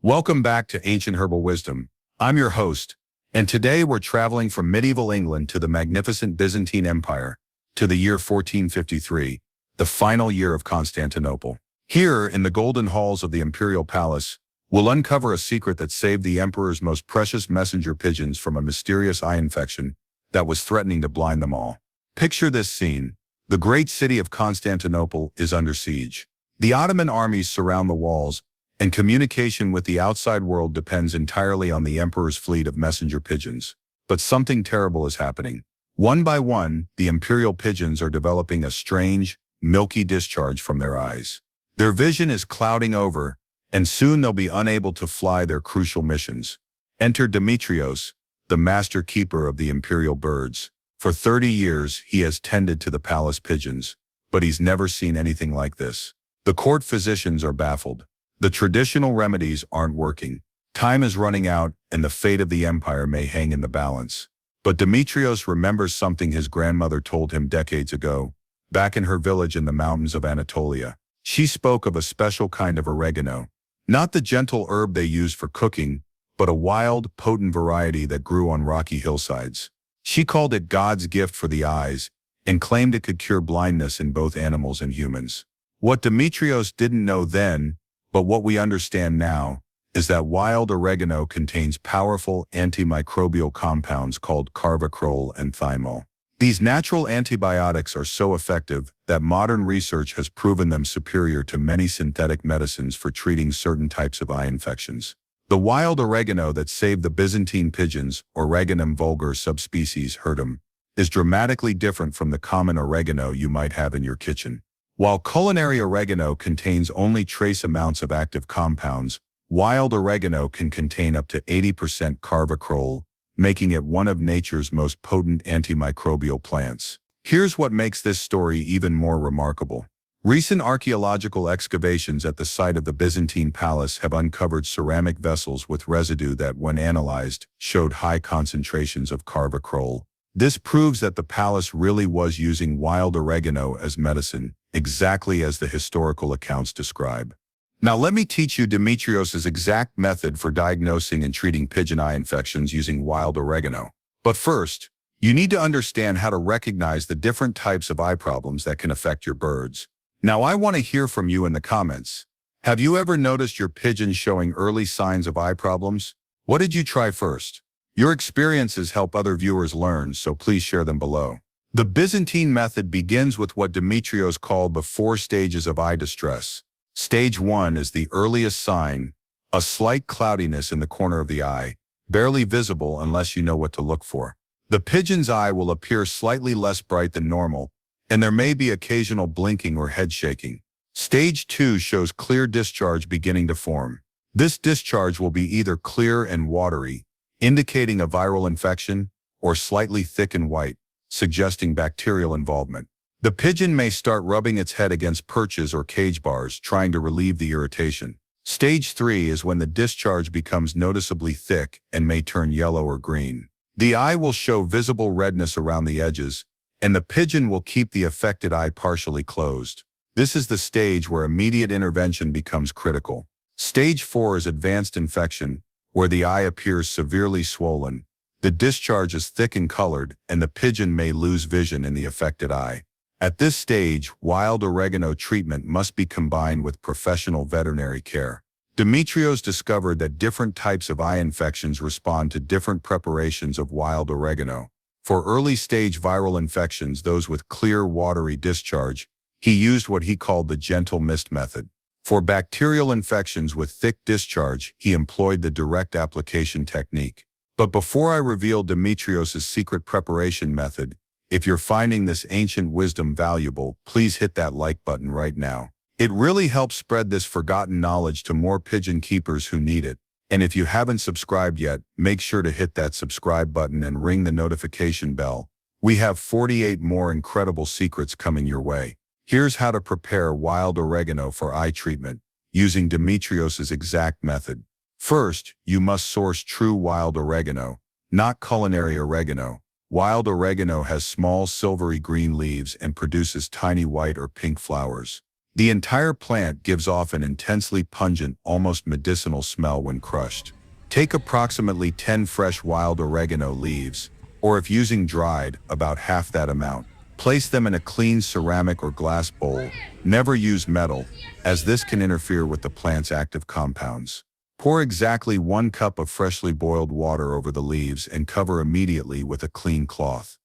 Welcome back to Ancient Herbal Wisdom. I'm your host, and today we're traveling from medieval England to the magnificent Byzantine Empire, to the year 1453, the final year of Constantinople. Here, in the golden halls of the imperial palace, we'll uncover a secret that saved the emperor's most precious messenger pigeons from a mysterious eye infection that was threatening to blind them all. Picture this scene. The great city of Constantinople is under siege. The Ottoman armies surround the walls, and communication with the outside world depends entirely on the emperor's fleet of messenger pigeons. But something terrible is happening. One by one, the imperial pigeons are developing a strange, milky discharge from their eyes. Their vision is clouding over, and soon they'll be unable to fly their crucial missions. Enter Demetrios, the master keeper of the imperial birds. For 30 years, he has tended to the palace pigeons, but he's never seen anything like this. The court physicians are baffled. The traditional remedies aren't working. Time is running out, and the fate of the empire may hang in the balance. But Demetrios remembers something his grandmother told him decades ago, back in her village in the mountains of Anatolia. She spoke of a special kind of oregano, not the gentle herb they used for cooking, but a wild, potent variety that grew on rocky hillsides. She called it God's gift for the eyes, and claimed it could cure blindness in both animals and humans. What Demetrios didn't know then, but what we understand now, is that wild oregano contains powerful antimicrobial compounds called carvacrol and thymol. These natural antibiotics are so effective that modern research has proven them superior to many synthetic medicines for treating certain types of eye infections. The wild oregano that saved the Byzantine pigeons, Oreganum vulgar subspecies hirtum, is dramatically different from the common oregano you might have in your kitchen. While culinary oregano contains only trace amounts of active compounds, wild oregano can contain up to 80% carvacrol, making it one of nature's most potent antimicrobial plants. Here's what makes this story even more remarkable. Recent archaeological excavations at the site of the Byzantine palace have uncovered ceramic vessels with residue that, when analyzed, showed high concentrations of carvacrol. This proves that the palace really was using wild oregano as medicine, exactly as the historical accounts describe. Now let me teach you Demetrios' exact method for diagnosing and treating pigeon eye infections using wild oregano. But first, you need to understand how to recognize the different types of eye problems that can affect your birds. Now I want to hear from you in the comments. Have you ever noticed your pigeon showing early signs of eye problems? What did you try first? Your experiences help other viewers learn, so please share them below. The Byzantine method begins with what Demetrios called the 4 stages of eye distress. Stage 1 is the earliest sign, a slight cloudiness in the corner of the eye, barely visible unless you know what to look for. The pigeon's eye will appear slightly less bright than normal, and there may be occasional blinking or head shaking. Stage 2 shows clear discharge beginning to form. This discharge will be either clear and watery, indicating a viral infection, or slightly thick and white, suggesting bacterial involvement. The pigeon may start rubbing its head against perches or cage bars, trying to relieve the irritation. Stage 3 is when the discharge becomes noticeably thick and may turn yellow or green. The eye will show visible redness around the edges, and the pigeon will keep the affected eye partially closed. This is the stage where immediate intervention becomes critical. Stage 4 is advanced infection, where the eye appears severely swollen. The discharge is thick and colored, and the pigeon may lose vision in the affected eye. At this stage, wild oregano treatment must be combined with professional veterinary care. Demetrios discovered that different types of eye infections respond to different preparations of wild oregano. For early-stage viral infections, those with clear, watery discharge, he used what he called the gentle mist method. For bacterial infections with thick discharge, he employed the direct application technique. But before I reveal Demetrios' secret preparation method, if you're finding this ancient wisdom valuable, please hit that like button right now. It really helps spread this forgotten knowledge to more pigeon keepers who need it. And if you haven't subscribed yet, make sure to hit that subscribe button and ring the notification bell. We have 48 more incredible secrets coming your way. Here's how to prepare wild oregano for eye treatment, using Demetrios' exact method. First, you must source true wild oregano, not culinary oregano. Wild oregano has small silvery green leaves and produces tiny white or pink flowers. The entire plant gives off an intensely pungent, almost medicinal smell when crushed. Take approximately 10 fresh wild oregano leaves, or if using dried, about half that amount. Place them in a clean ceramic or glass bowl. Never use metal, as this can interfere with the plant's active compounds. Pour exactly 1 cup of freshly boiled water over the leaves and cover immediately with a clean cloth.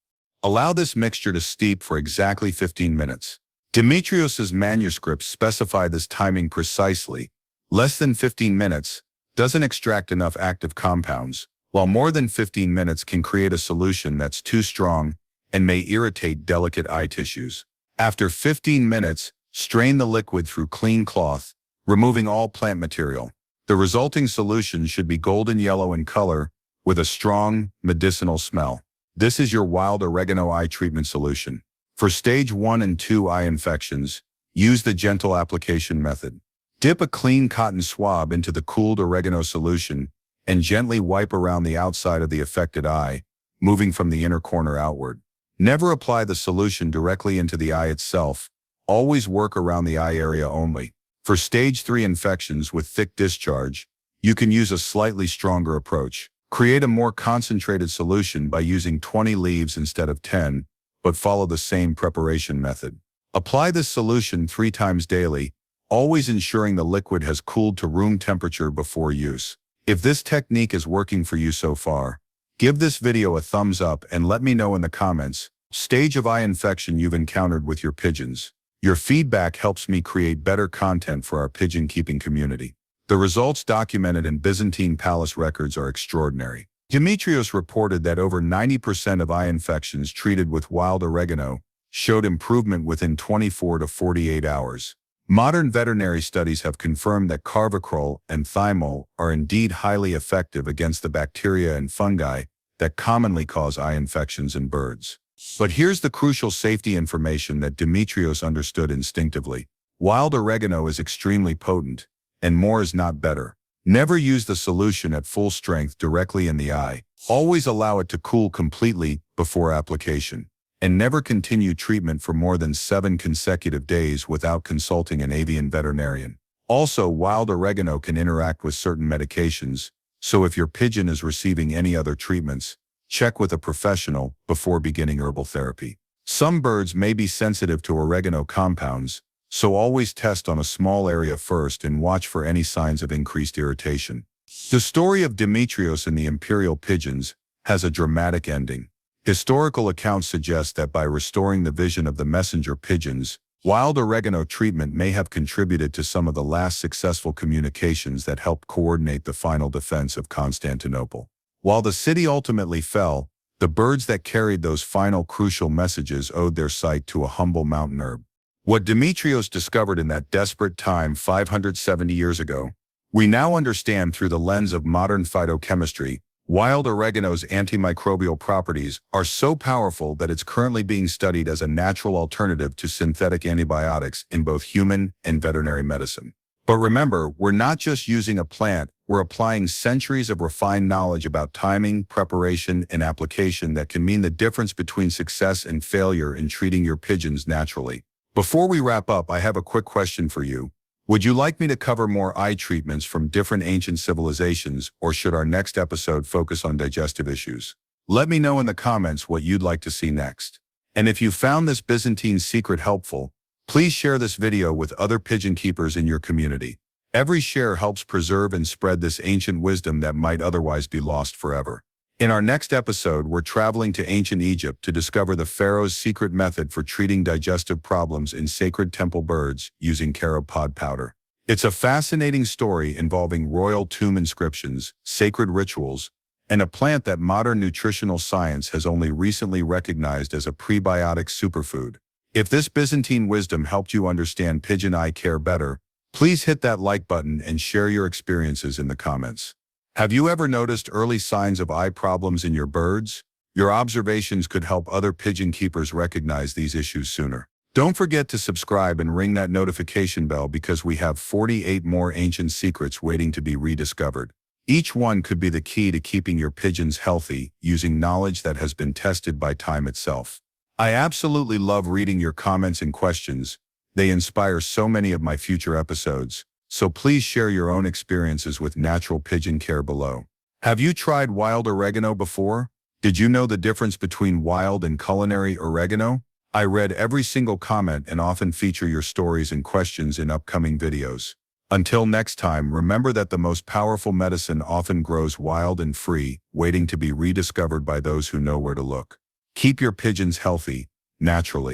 Allow this mixture to steep for exactly 15 minutes. Demetrios's manuscripts specify this timing precisely. Less than 15 minutes doesn't extract enough active compounds, while more than 15 minutes can create a solution that's too strong and may irritate delicate eye tissues. After 15 minutes, strain the liquid through clean cloth, removing all plant material. The resulting solution should be golden yellow in color with a strong, medicinal smell. This is your wild oregano eye treatment solution. For stage 1 and 2 eye infections, use the gentle application method. Dip a clean cotton swab into the cooled oregano solution and gently wipe around the outside of the affected eye, moving from the inner corner outward. Never apply the solution directly into the eye itself. Always work around the eye area only. For stage 3 infections with thick discharge, you can use a slightly stronger approach. Create a more concentrated solution by using 20 leaves instead of 10, but follow the same preparation method. Apply this solution 3 times daily, always ensuring the liquid has cooled to room temperature before use. If this technique is working for you so far, give this video a thumbs up and let me know in the comments stage of eye infection you've encountered with your pigeons. Your feedback helps me create better content for our pigeon keeping community. The results documented in Byzantine palace records are extraordinary. Demetrios reported that over 90% of eye infections treated with wild oregano showed improvement within 24 to 48 hours. Modern veterinary studies have confirmed that carvacrol and thymol are indeed highly effective against the bacteria and fungi that commonly cause eye infections in birds. But here's the crucial safety information that Demetrios understood instinctively. Wild oregano is extremely potent, and more is not better. Never use the solution at full strength directly in the eye. Always allow it to cool completely before application. And never continue treatment for more than 7 consecutive days without consulting an avian veterinarian. Also, wild oregano can interact with certain medications, so if your pigeon is receiving any other treatments, check with a professional before beginning herbal therapy. Some birds may be sensitive to oregano compounds, so always test on a small area first and watch for any signs of increased irritation. The story of Demetrios and the imperial pigeons has a dramatic ending. Historical accounts suggest that by restoring the vision of the messenger pigeons, wild oregano treatment may have contributed to some of the last successful communications that helped coordinate the final defense of Constantinople. While the city ultimately fell, the birds that carried those final crucial messages owed their sight to a humble mountain herb. What Demetrios discovered in that desperate time 570 years ago, we now understand through the lens of modern phytochemistry. Wild oregano's antimicrobial properties are so powerful that it's currently being studied as a natural alternative to synthetic antibiotics in both human and veterinary medicine. But remember, we're not just using a plant, we're applying centuries of refined knowledge about timing, preparation, and application that can mean the difference between success and failure in treating your pigeons naturally. Before we wrap up, I have a quick question for you. Would you like me to cover more eye treatments from different ancient civilizations, or should our next episode focus on digestive issues? Let me know in the comments what you'd like to see next. And if you found this Byzantine secret helpful, please share this video with other pigeon keepers in your community. Every share helps preserve and spread this ancient wisdom that might otherwise be lost forever. In our next episode, we're traveling to ancient Egypt to discover the pharaoh's secret method for treating digestive problems in sacred temple birds using carob pod powder. It's a fascinating story involving royal tomb inscriptions, sacred rituals, and a plant that modern nutritional science has only recently recognized as a prebiotic superfood. If this Byzantine wisdom helped you understand pigeon eye care better, please hit that like button and share your experiences in the comments. Have you ever noticed early signs of eye problems in your birds? Your observations could help other pigeon keepers recognize these issues sooner. Don't forget to subscribe and ring that notification bell because we have 48 more ancient secrets waiting to be rediscovered. Each one could be the key to keeping your pigeons healthy using knowledge that has been tested by time itself. I absolutely love reading your comments and questions, They inspire so many of my future episodes, so please share your own experiences with natural pigeon care below. Have you tried wild oregano before? Did you know the difference between wild and culinary oregano? I read every single comment and often feature your stories and questions in upcoming videos. Until next time, remember that the most powerful medicine often grows wild and free, waiting to be rediscovered by those who know where to look. Keep your pigeons healthy, naturally.